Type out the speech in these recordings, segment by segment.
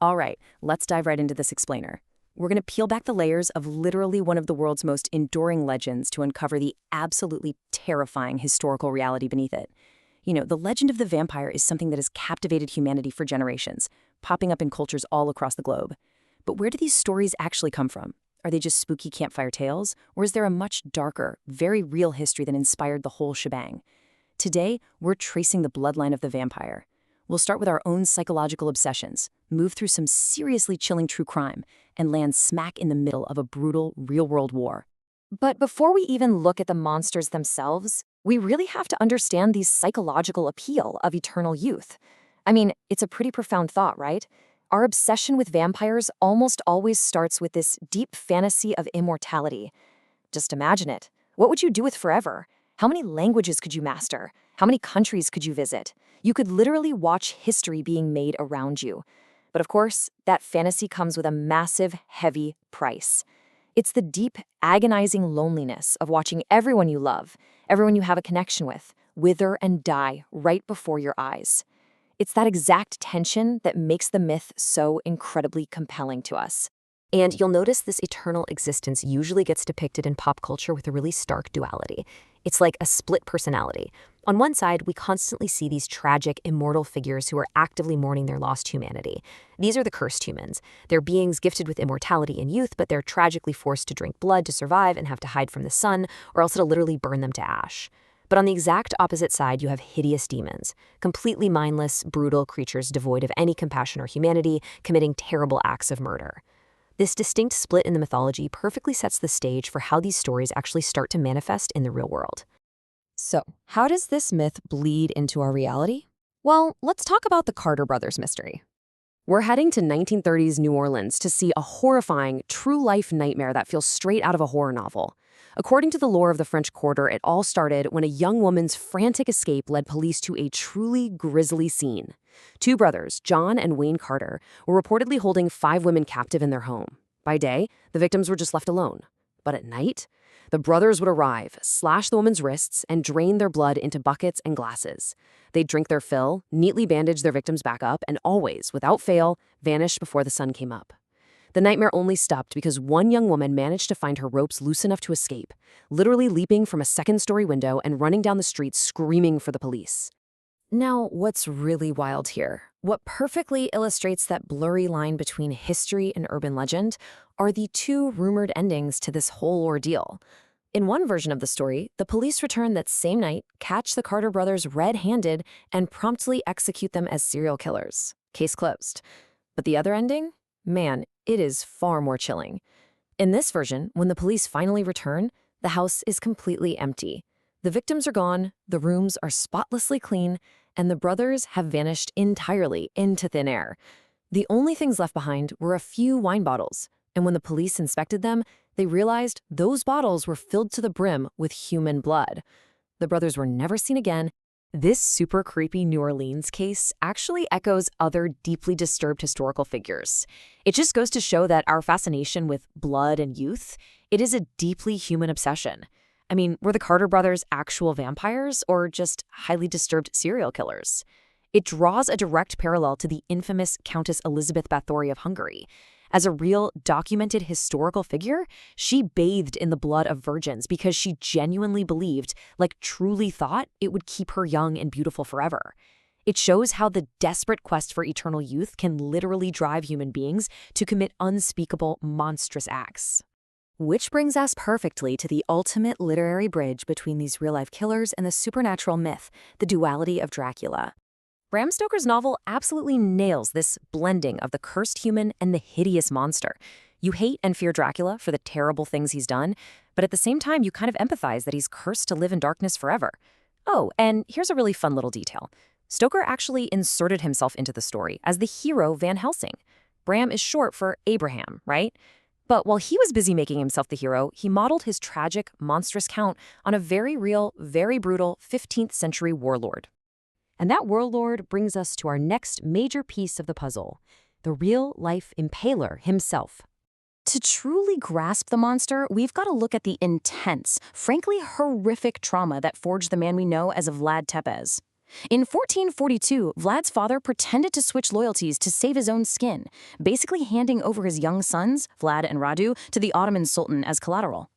All right, let's dive right into this explainer. We're going to peel back the layers of literally one of the world's most enduring legends to uncover the absolutely terrifying historical reality beneath it. The legend of the vampire is something that has captivated humanity for generations, popping up in cultures all across the globe. But where do these stories actually come from? Are they just spooky campfire tales, or is there a much darker, very real history that inspired the whole shebang? Today, we're tracing the bloodline of the vampire. We'll start with our own psychological obsessions, move through some seriously chilling true crime, and land smack in the middle of a brutal, real-world war. But before we even look at the monsters themselves, we really have to understand the psychological appeal of eternal youth. I mean, it's a pretty profound thought, right? Our obsession with vampires almost always starts with this deep fantasy of immortality. Just imagine it. What would you do with forever? How many languages could you master? How many countries could you visit? You could literally watch history being made around you. But of course, that fantasy comes with a massive, heavy price. It's the deep, agonizing loneliness of watching everyone you love, everyone you have a connection with, wither and die right before your eyes. It's that exact tension that makes the myth so incredibly compelling to us. And you'll notice this eternal existence usually gets depicted in pop culture with a really stark duality. It's like a split personality. On one side, we constantly see these tragic, immortal figures who are actively mourning their lost humanity. These are the cursed humans. They're beings gifted with immortality in youth, but they're tragically forced to drink blood to survive and have to hide from the sun, or else it'll literally burn them to ash. But on the exact opposite side, you have hideous demons, completely mindless, brutal creatures devoid of any compassion or humanity, committing terrible acts of murder. This distinct split in the mythology perfectly sets the stage for how these stories actually start to manifest in the real world. So, how does this myth bleed into our reality? Well, let's talk about the Carter brothers mystery. We're heading to 1930s New Orleans to see a horrifying, true-life nightmare that feels straight out of a horror novel. According to the lore of the French Quarter, it all started when a young woman's frantic escape led police to a truly grisly scene. Two brothers, John and Wayne Carter, were reportedly holding 5 women captive in their home. By day, the victims were just left alone. But at night, the brothers would arrive, slash the woman's wrists, and drain their blood into buckets and glasses. They'd drink their fill, neatly bandage their victims back up, and always, without fail, vanish before the sun came up. The nightmare only stopped because one young woman managed to find her ropes loose enough to escape, literally leaping from a second-story window and running down the street screaming for the police. Now, what's really wild here, what perfectly illustrates that blurry line between history and urban legend, are the 2 rumored endings to this whole ordeal. In one version of the story, the police return that same night, catch the Carter brothers red-handed, and promptly execute them as serial killers. Case closed. But the other ending? Man, it is far more chilling. In this version, when the police finally return, the house is completely empty. The victims are gone, the rooms are spotlessly clean, and the brothers have vanished entirely into thin air. The only things left behind were a few wine bottles, and when the police inspected them, they realized those bottles were filled to the brim with human blood. The brothers were never seen again. This super creepy New Orleans case actually echoes other deeply disturbed historical figures. It just goes to show that our fascination with blood and youth, it is a deeply human obsession. I mean, were the Carter brothers actual vampires or just highly disturbed serial killers? It draws a direct parallel to the infamous Countess Elizabeth Bathory of Hungary. As a real, documented historical figure, she bathed in the blood of virgins because she genuinely believed, like truly thought, it would keep her young and beautiful forever. It shows how the desperate quest for eternal youth can literally drive human beings to commit unspeakable, monstrous acts. Which brings us perfectly to the ultimate literary bridge between these real-life killers and the supernatural myth, the duality of Dracula. Bram Stoker's novel absolutely nails this blending of the cursed human and the hideous monster. You hate and fear Dracula for the terrible things he's done, but at the same time you kind of empathize that he's cursed to live in darkness forever. Oh, and here's a really fun little detail. Stoker actually inserted himself into the story as the hero Van Helsing. Bram is short for Abraham, right? But while he was busy making himself the hero, he modeled his tragic, monstrous count on a very real, very brutal 15th century warlord. And that warlord brings us to our next major piece of the puzzle, the real-life Impaler himself. To truly grasp the monster, we've got to look at the intense, frankly horrific trauma that forged the man we know as Vlad Tepes. In 1442, Vlad's father pretended to switch loyalties to save his own skin, basically handing over his young sons, Vlad and Radu, to the Ottoman Sultan as collateral.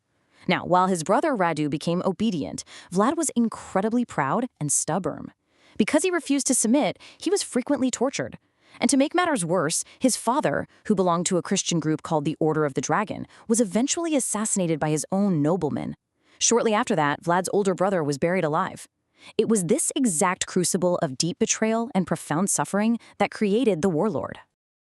Now, while his brother Radu became obedient, Vlad was incredibly proud and stubborn. Because he refused to submit, he was frequently tortured. And to make matters worse, his father, who belonged to a Christian group called the Order of the Dragon, was eventually assassinated by his own noblemen. Shortly after that, Vlad's older brother was buried alive. It was this exact crucible of deep betrayal and profound suffering that created the warlord.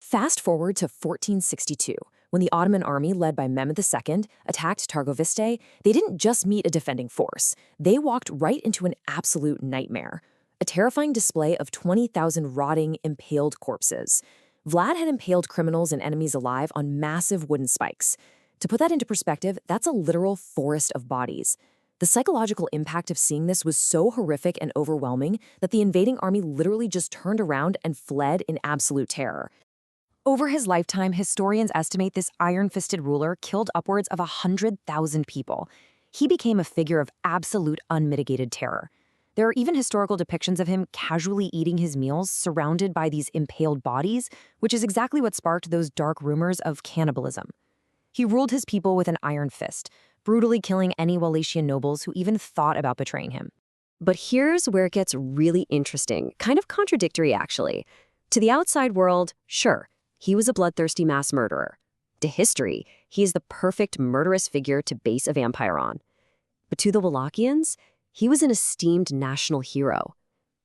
Fast forward to 1462, when the Ottoman army led by Mehmed II attacked Targoviste. They didn't just meet a defending force. They walked right into an absolute nightmare. A terrifying display of 20,000 rotting, impaled corpses. Vlad had impaled criminals and enemies alive on massive wooden spikes. To put that into perspective, that's a literal forest of bodies. The psychological impact of seeing this was so horrific and overwhelming that the invading army literally just turned around and fled in absolute terror. Over his lifetime, historians estimate this iron-fisted ruler killed upwards of 100,000 people. He became a figure of absolute unmitigated terror. There are even historical depictions of him casually eating his meals surrounded by these impaled bodies, which is exactly what sparked those dark rumors of cannibalism. He ruled his people with an iron fist, brutally killing any Wallachian nobles who even thought about betraying him. But here's where it gets really interesting, kind of contradictory actually. To the outside world, sure, he was a bloodthirsty mass murderer. To history, he is the perfect murderous figure to base a vampire on. But to the Wallachians, he was an esteemed national hero.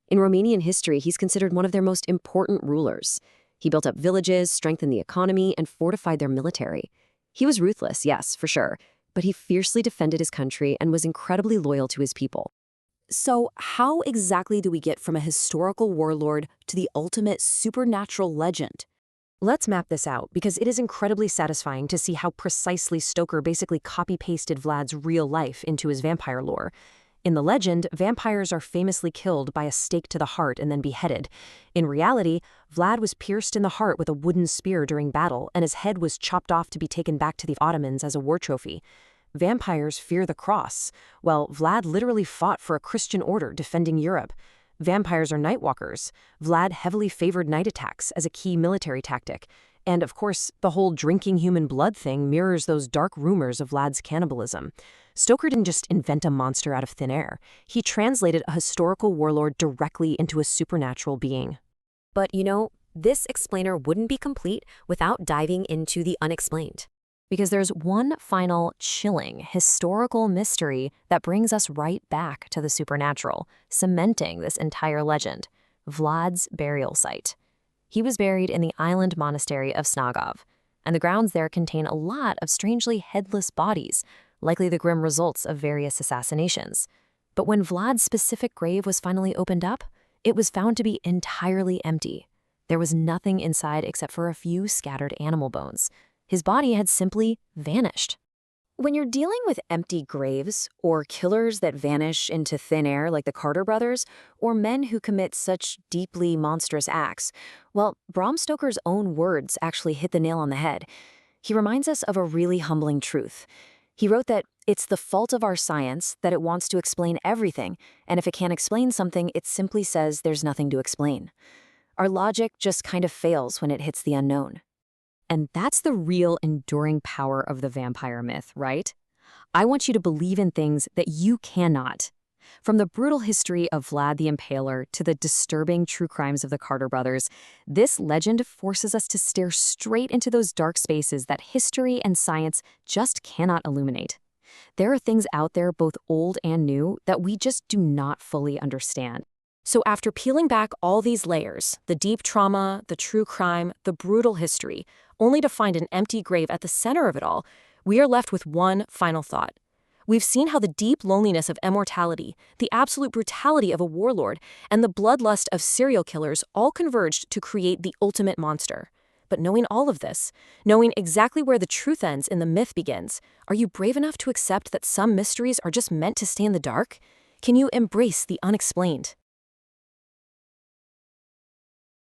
In Romanian history, he's considered one of their most important rulers. He built up villages, strengthened the economy, and fortified their military. He was ruthless, yes, for sure, but he fiercely defended his country and was incredibly loyal to his people. So how exactly do we get from a historical warlord to the ultimate supernatural legend? Let's map this out, because it is incredibly satisfying to see how precisely Stoker basically copy-pasted Vlad's real life into his vampire lore. In the legend, vampires are famously killed by a stake to the heart and then beheaded. In reality, Vlad was pierced in the heart with a wooden spear during battle, and his head was chopped off to be taken back to the Ottomans as a war trophy. Vampires fear the cross, while Vlad literally fought for a Christian order defending Europe. Vampires are nightwalkers. Vlad heavily favored night attacks as a key military tactic. And of course, the whole drinking human blood thing mirrors those dark rumors of Vlad's cannibalism. Stoker didn't just invent a monster out of thin air. He translated a historical warlord directly into a supernatural being. But you know, this explainer wouldn't be complete without diving into the unexplained. Because there's one final chilling historical mystery that brings us right back to the supernatural, cementing this entire legend: Vlad's burial site. He was buried in the island monastery of Snagov, and the grounds there contain a lot of strangely headless bodies, likely the grim results of various assassinations. But when Vlad's specific grave was finally opened up, it was found to be entirely empty. There was nothing inside except for a few scattered animal bones. His body had simply vanished. When you're dealing with empty graves, or killers that vanish into thin air like the Carter brothers, or men who commit such deeply monstrous acts, well, Bram Stoker's own words actually hit the nail on the head. He reminds us of a really humbling truth. He wrote that it's the fault of our science that it wants to explain everything, and if it can't explain something, it simply says there's nothing to explain. Our logic just kind of fails when it hits the unknown. And that's the real enduring power of the vampire myth, right? I want you to believe in things that you cannot. From the brutal history of Vlad the Impaler to the disturbing true crimes of the Carter brothers, this legend forces us to stare straight into those dark spaces that history and science just cannot illuminate. There are things out there, both old and new, that we just do not fully understand. So after peeling back all these layers, the deep trauma, the true crime, the brutal history, only to find an empty grave at the center of it all, we are left with one final thought. We've seen how the deep loneliness of immortality, the absolute brutality of a warlord, and the bloodlust of serial killers all converged to create the ultimate monster. But knowing all of this, knowing exactly where the truth ends and the myth begins, are you brave enough to accept that some mysteries are just meant to stay in the dark? Can you embrace the unexplained?